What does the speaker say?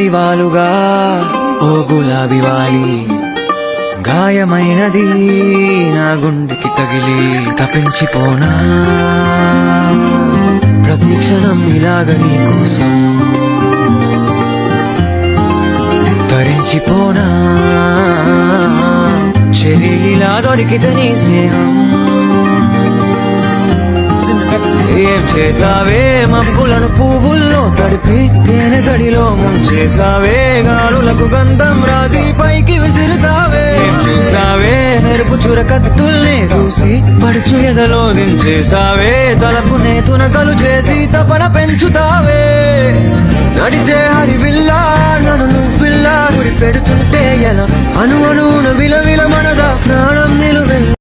గాలివాలుగా ఓ గులాబీ వాలి గాయమైనది నా గుండెకి తగిలి తపించిపోనా ప్రతి క్షణం ఇలాగ నీ కోసం తరించిపోనా చెరిలా దొరికితే నీ స్నేహం ఏం చేసావే మబ్బులను పువ్వుల్లో తడిపి తేనె తడిలో ముంచేసావే గాలులకు గంధం రాసి పైకి విసిరుతావే ఏం చూస్తావే మెరుపు చురకత్తుల్ని చూసి పడుచు ఎదలో దించేసావే తలపునే తునకలు చేసి తపన పెంచుతావే నడిచే హరివిల్లా నన్ను నువ్విల్లా గురి పెడుతుంటే ఎలా అణువున విలవిల మనదా ప్రాణం నిలువెల్లా